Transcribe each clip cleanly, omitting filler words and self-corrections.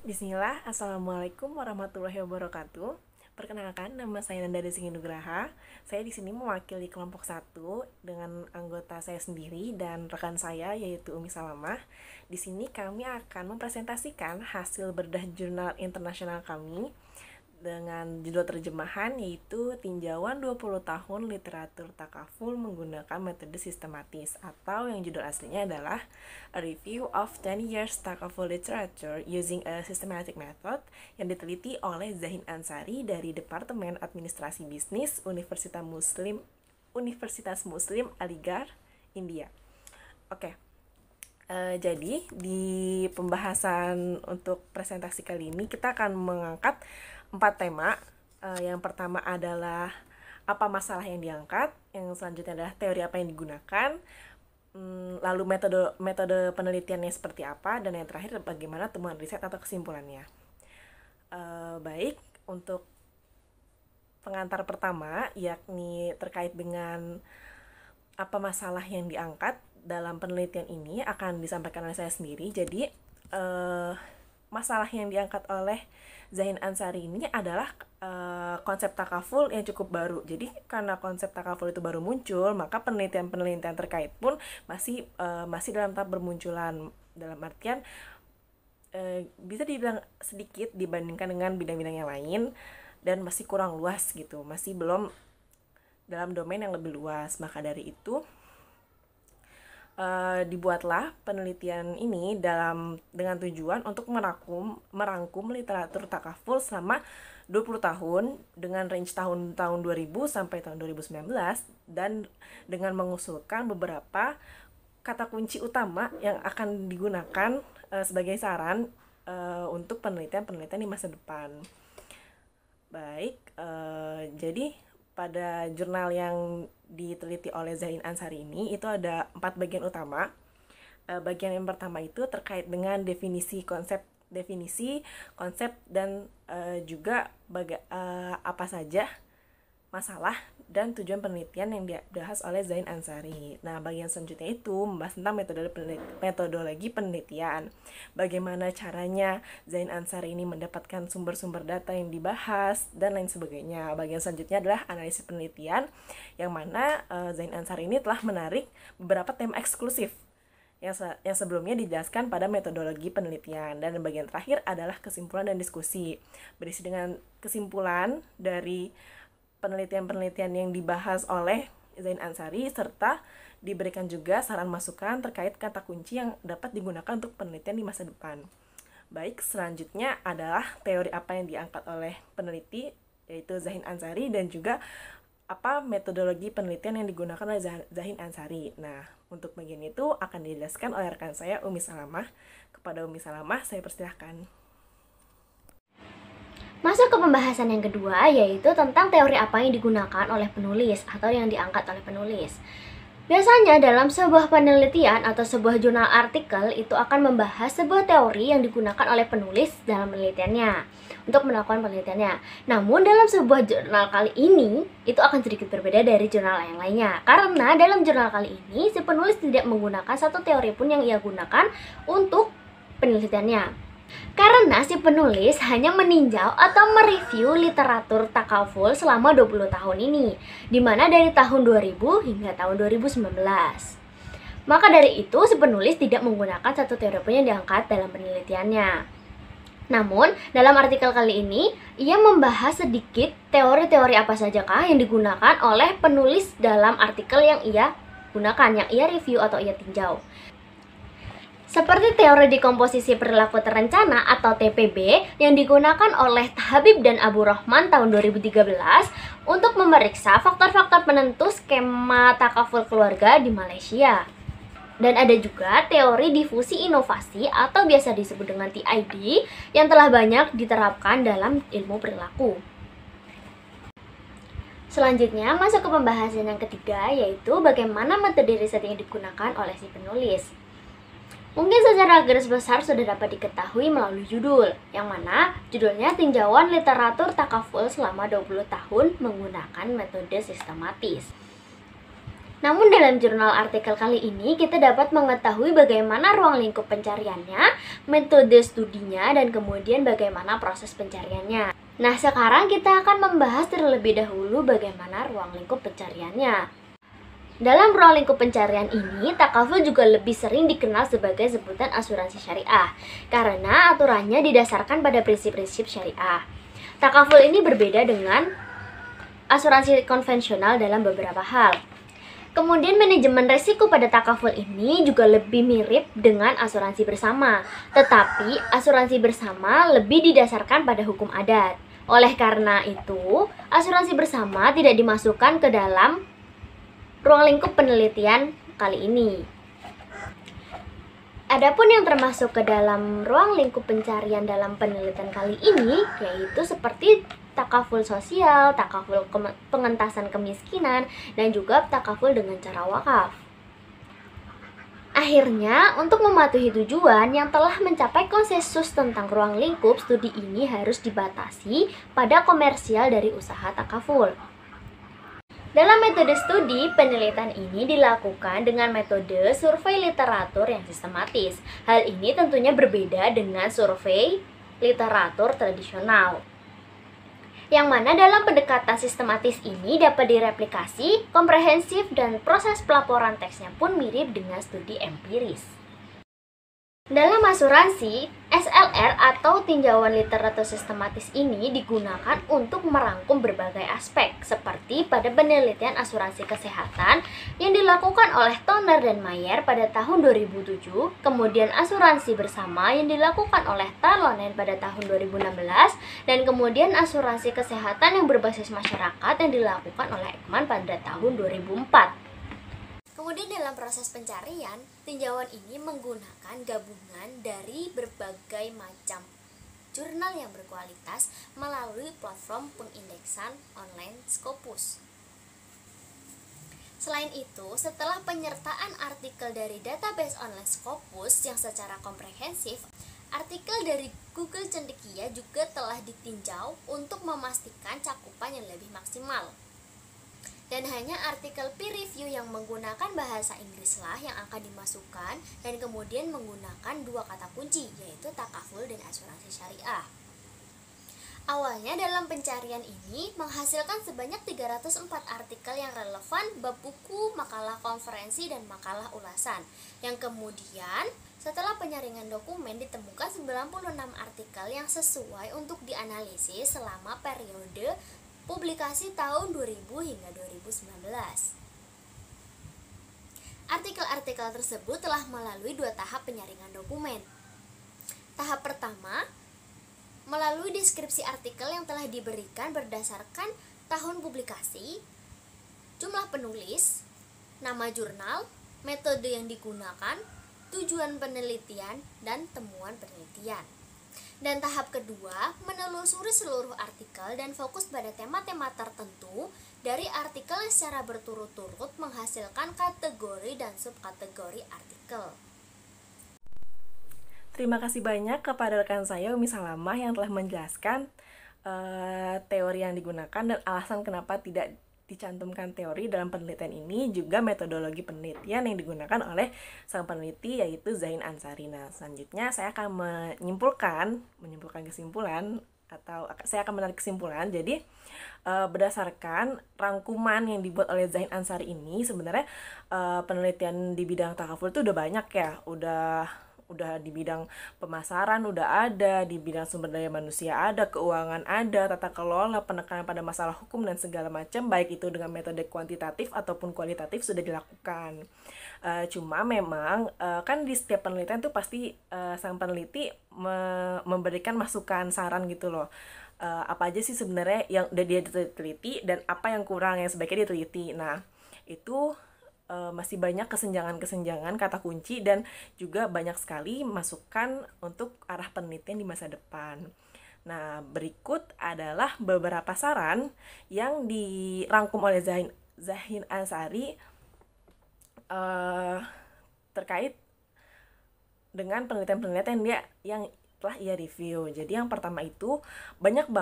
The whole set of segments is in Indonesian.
Bismillah, Assalamualaikum warahmatullahi wabarakatuh. Perkenalkan, nama saya Nanda Desing Nugraha. Saya di sini mewakili kelompok 1 dengan anggota saya sendiri dan rekan saya yaitu Umi Salamah. Di sini kami akan mempresentasikan hasil bedah jurnal internasional kami dengan judul terjemahan yaitu Tinjauan 20 tahun literatur takaful menggunakan metode sistematis, atau yang judul aslinya adalah A Review of 10 Years Takaful Literature Using a Systematic Method, yang diteliti oleh Zahin Ansari dari Departemen Administrasi Bisnis Universitas Muslim Aligarh, India. Oke. Jadi di pembahasan untuk presentasi kali ini kita akan mengangkat 4 tema. Yang pertama adalah apa masalah yang diangkat, yang selanjutnya adalah teori apa yang digunakan, lalu metode penelitiannya seperti apa, dan yang terakhir bagaimana temuan riset atau kesimpulannya. Baik, untuk pengantar pertama yakni terkait dengan apa masalah yang diangkat dalam penelitian ini akan disampaikan oleh saya sendiri. Jadi masalah yang diangkat oleh Zahin Ansari ini adalah konsep takaful yang cukup baru. Jadi karena konsep takaful itu baru muncul, maka penelitian-penelitian terkait pun masih dalam tahap bermunculan. Dalam artian bisa dibilang sedikit dibandingkan dengan bidang-bidang yang lain, dan masih kurang luas gitu, masih belum dalam domain yang lebih luas. Maka dari itu dibuatlah penelitian ini dengan tujuan untuk merangkum literatur takaful selama 20 tahun dengan range tahun 2000 sampai tahun 2019, dan dengan mengusulkan beberapa kata kunci utama yang akan digunakan sebagai saran untuk penelitian-penelitian di masa depan. Baik, jadi pada jurnal yang diteliti oleh Zahin Ansari ini itu ada 4 bagian utama. Bagian yang pertama itu terkait dengan definisi, konsep, dan juga apa saja masalah dan tujuan penelitian yang dibahas oleh Zahin Ansari. Nah, bagian selanjutnya itu membahas tentang metodologi penelitian. Bagaimana caranya Zahin Ansari ini mendapatkan sumber-sumber data yang dibahas dan lain sebagainya. Bagian selanjutnya adalah analisis penelitian, yang mana Zahin Ansari ini telah menarik beberapa tema eksklusif yang sebelumnya dijelaskan pada metodologi penelitian. Dan bagian terakhir adalah kesimpulan dan diskusi, berisi dengan kesimpulan dari penelitian-penelitian yang dibahas oleh Zahin Ansari, serta diberikan juga saran masukan terkait kata kunci yang dapat digunakan untuk penelitian di masa depan. Baik, selanjutnya adalah teori apa yang diangkat oleh peneliti, yaitu Zahin Ansari, dan juga apa metodologi penelitian yang digunakan oleh Zahin Ansari. Nah, untuk bagian itu akan dijelaskan oleh rekan saya Umi Salamah. Kepada Umi Salamah, saya persilahkan. Masuk ke pembahasan yang kedua, yaitu tentang teori apa yang digunakan oleh penulis atau yang diangkat oleh penulis. Biasanya dalam sebuah penelitian atau sebuah jurnal artikel itu akan membahas sebuah teori yang digunakan oleh penulis dalam penelitiannya untuk melakukan penelitiannya. Namun dalam sebuah jurnal kali ini itu akan sedikit berbeda dari jurnal yang lainnya, karena dalam jurnal kali ini si penulis tidak menggunakan satu teori pun yang ia gunakan untuk penelitiannya. Karena si penulis hanya meninjau atau mereview literatur takaful selama 20 tahun ini, dimana dari tahun 2000 hingga tahun 2019. Maka dari itu si penulis tidak menggunakan satu teori pun yang diangkat dalam penelitiannya. Namun, dalam artikel kali ini, ia membahas sedikit teori-teori apa sajakah yang digunakan oleh penulis dalam artikel yang ia gunakan, yang ia review atau ia tinjau. Seperti teori dekomposisi perilaku terencana atau TPB yang digunakan oleh Habib dan Abu Rahman tahun 2013 untuk memeriksa faktor-faktor penentu skema takaful keluarga di Malaysia. Dan ada juga teori difusi inovasi atau biasa disebut dengan TID yang telah banyak diterapkan dalam ilmu perilaku. Selanjutnya masuk ke pembahasan yang ketiga, yaitu bagaimana metode riset yang digunakan oleh si penulis. Mungkin secara garis besar sudah dapat diketahui melalui judul, yang mana judulnya Tinjauan Literatur Takaful selama 20 tahun menggunakan metode sistematis. Namun dalam jurnal artikel kali ini kita dapat mengetahui bagaimana ruang lingkup pencariannya, metode studinya, dan kemudian bagaimana proses pencariannya. Nah, sekarang kita akan membahas terlebih dahulu bagaimana ruang lingkup pencariannya. Dalam ruang lingkup pencarian ini, takaful juga lebih sering dikenal sebagai sebutan asuransi syariah, karena aturannya didasarkan pada prinsip-prinsip syariah. Takaful ini berbeda dengan asuransi konvensional dalam beberapa hal. Kemudian manajemen resiko pada takaful ini juga lebih mirip dengan asuransi bersama, tetapi asuransi bersama lebih didasarkan pada hukum adat. Oleh karena itu, asuransi bersama tidak dimasukkan ke dalam ruang lingkup penelitian kali ini. Adapun yang termasuk ke dalam ruang lingkup pencarian dalam penelitian kali ini yaitu seperti takaful sosial, takaful pengentasan kemiskinan, dan juga takaful dengan cara wakaf. Akhirnya, untuk mematuhi tujuan yang telah mencapai konsensus tentang ruang lingkup, studi ini harus dibatasi pada komersial dari usaha takaful. Dalam metode studi, penelitian ini dilakukan dengan metode survei literatur yang sistematis. Hal ini tentunya berbeda dengan survei literatur tradisional, yang mana dalam pendekatan sistematis ini dapat direplikasi, komprehensif, dan proses pelaporan teksnya pun mirip dengan studi empiris. Dalam asuransi, SLR atau tinjauan literatur sistematis ini digunakan untuk merangkum berbagai aspek, seperti pada penelitian asuransi kesehatan yang dilakukan oleh Toner dan Mayer pada tahun 2007, kemudian asuransi bersama yang dilakukan oleh Talonen pada tahun 2016, dan kemudian asuransi kesehatan yang berbasis masyarakat yang dilakukan oleh Ekman pada tahun 2004. Kemudian dalam proses pencarian, tinjauan ini menggunakan gabungan dari berbagai macam jurnal yang berkualitas melalui platform pengindeksan online Scopus. Selain itu, setelah penyertaan artikel dari database online Scopus yang secara komprehensif, artikel dari Google Cendekia juga telah ditinjau untuk memastikan cakupan yang lebih maksimal. Dan hanya artikel peer review yang menggunakan bahasa Inggrislah yang akan dimasukkan dan kemudian menggunakan dua kata kunci, yaitu takaful dan asuransi syariah. Awalnya dalam pencarian ini menghasilkan sebanyak 304 artikel yang relevan bab buku, makalah konferensi, dan makalah ulasan. Yang kemudian setelah penyaringan dokumen ditemukan 96 artikel yang sesuai untuk dianalisis selama periode publikasi tahun 2000 hingga 2019. Artikel-artikel tersebut telah melalui dua tahap penyaringan dokumen. Tahap pertama, melalui deskripsi artikel yang telah diberikan berdasarkan tahun publikasi, jumlah penulis, nama jurnal, metode yang digunakan, tujuan penelitian, dan temuan penelitian. Dan tahap kedua, menelusuri seluruh artikel dan fokus pada tema-tema tertentu dari artikel yang secara berturut-turut menghasilkan kategori dan subkategori artikel. Terima kasih banyak kepada rekan saya Umi Salamah yang telah menjelaskan teori yang digunakan dan alasan kenapa tidak dicantumkan teori dalam penelitian ini, juga metodologi penelitian yang digunakan oleh sang peneliti yaitu Zain Ansari. Nah, selanjutnya saya akan menyimpulkan kesimpulan, atau saya akan menarik kesimpulan. Jadi berdasarkan rangkuman yang dibuat oleh Zain Ansari ini, sebenarnya penelitian di bidang takaful itu udah banyak ya, udah di bidang pemasaran udah ada, di bidang sumber daya manusia ada, keuangan ada, tata kelola, penekanan pada masalah hukum, dan segala macam, baik itu dengan metode kuantitatif ataupun kualitatif sudah dilakukan. Cuma memang kan di setiap penelitian tuh pasti sang peneliti memberikan masukan, saran gitu loh. Apa aja sih sebenarnya yang udah dia teliti dan apa yang kurang yang sebaiknya diteliti. Nah, itu masih banyak kesenjangan-kesenjangan kata kunci dan juga banyak sekali masukan untuk arah penelitian di masa depan. Nah, berikut adalah beberapa saran yang dirangkum oleh Zain Ansari terkait dengan penelitian-penelitian yang telah ia review. Jadi yang pertama itu banyak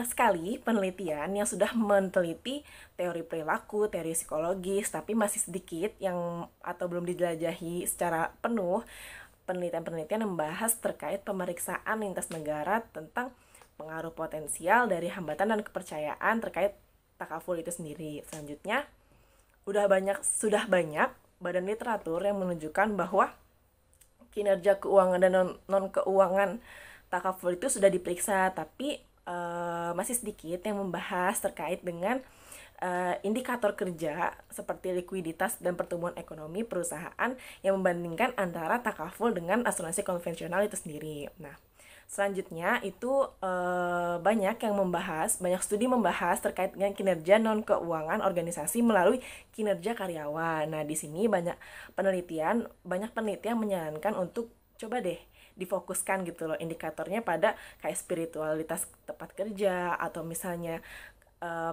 sekali penelitian yang sudah meneliti teori perilaku, teori psikologis, tapi masih sedikit yang atau belum dijelajahi secara penuh penelitian-penelitian yang membahas terkait pemeriksaan lintas negara tentang pengaruh potensial dari hambatan dan kepercayaan terkait takaful itu sendiri. Selanjutnya, sudah banyak badan literatur yang menunjukkan bahwa kinerja keuangan dan non-keuangan takaful itu sudah diperiksa, tapi masih sedikit yang membahas terkait dengan indikator kerja seperti likuiditas dan pertumbuhan ekonomi perusahaan yang membandingkan antara takaful dengan asuransi konvensional itu sendiri. Nah, selanjutnya itu banyak studi membahas terkait dengan kinerja non keuangan organisasi melalui kinerja karyawan. Nah, di sini banyak penelitian menyarankan untuk coba deh difokuskan gitu loh indikatornya pada kayak spiritualitas tempat kerja atau misalnya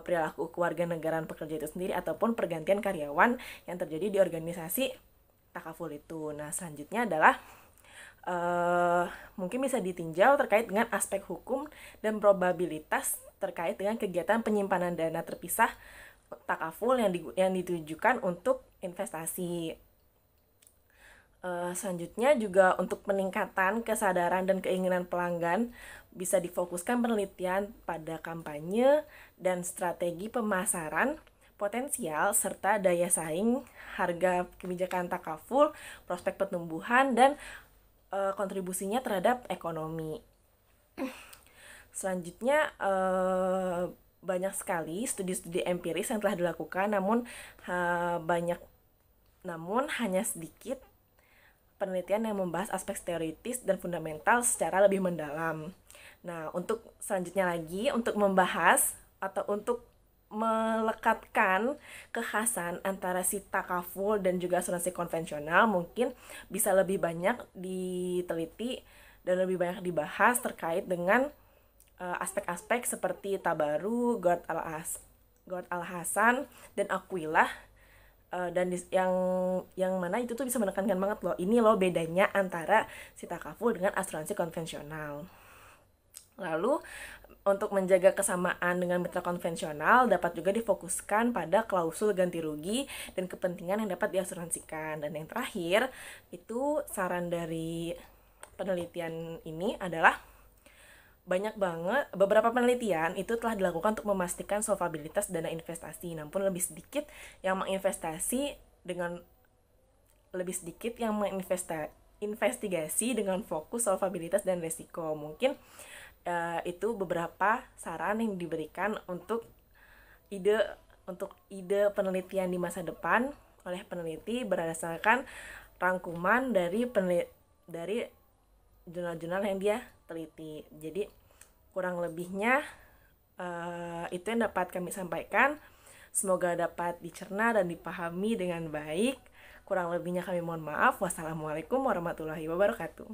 perilaku kewarganegaraan pekerja itu sendiri ataupun pergantian karyawan yang terjadi di organisasi takaful itu. Nah, selanjutnya adalah mungkin bisa ditinjau terkait dengan aspek hukum dan probabilitas terkait dengan kegiatan penyimpanan dana terpisah takaful yang ditujukan untuk investasi. Selanjutnya juga untuk peningkatan kesadaran dan keinginan pelanggan bisa difokuskan penelitian pada kampanye dan strategi pemasaran potensial serta daya saing, harga kebijakan takaful, prospek pertumbuhan dan kontribusinya terhadap ekonomi. Selanjutnya banyak sekali studi-studi empiris yang telah dilakukan, namun hanya sedikit penelitian yang membahas aspek teoritis dan fundamental secara lebih mendalam. Nah, untuk selanjutnya lagi, untuk membahas atau untuk melekatkan kekhasan antara si takaful dan juga asuransi konvensional, mungkin bisa lebih banyak diteliti dan lebih banyak dibahas terkait dengan aspek-aspek seperti Tabaru, Gord Al-Hasan, dan Aquilah. Dan yang mana itu tuh bisa menekankan banget loh, ini loh bedanya antara si takaful dengan asuransi konvensional. Lalu untuk menjaga kesamaan dengan mitra konvensional dapat juga difokuskan pada klausul ganti rugi dan kepentingan yang dapat diasuransikan. Dan yang terakhir itu saran dari penelitian ini adalah beberapa penelitian itu telah dilakukan untuk memastikan solvabilitas dana investasi, namun lebih sedikit yang menginvestigasi dengan fokus solvabilitas dan resiko. Mungkin itu beberapa saran yang diberikan untuk ide penelitian di masa depan oleh peneliti berdasarkan rangkuman dari jurnal-jurnal yang dia teliti. Jadi kurang lebihnya itu yang dapat kami sampaikan. Semoga dapat dicerna dan dipahami dengan baik. Kurang lebihnya kami mohon maaf. Wassalamualaikum warahmatullahi wabarakatuh.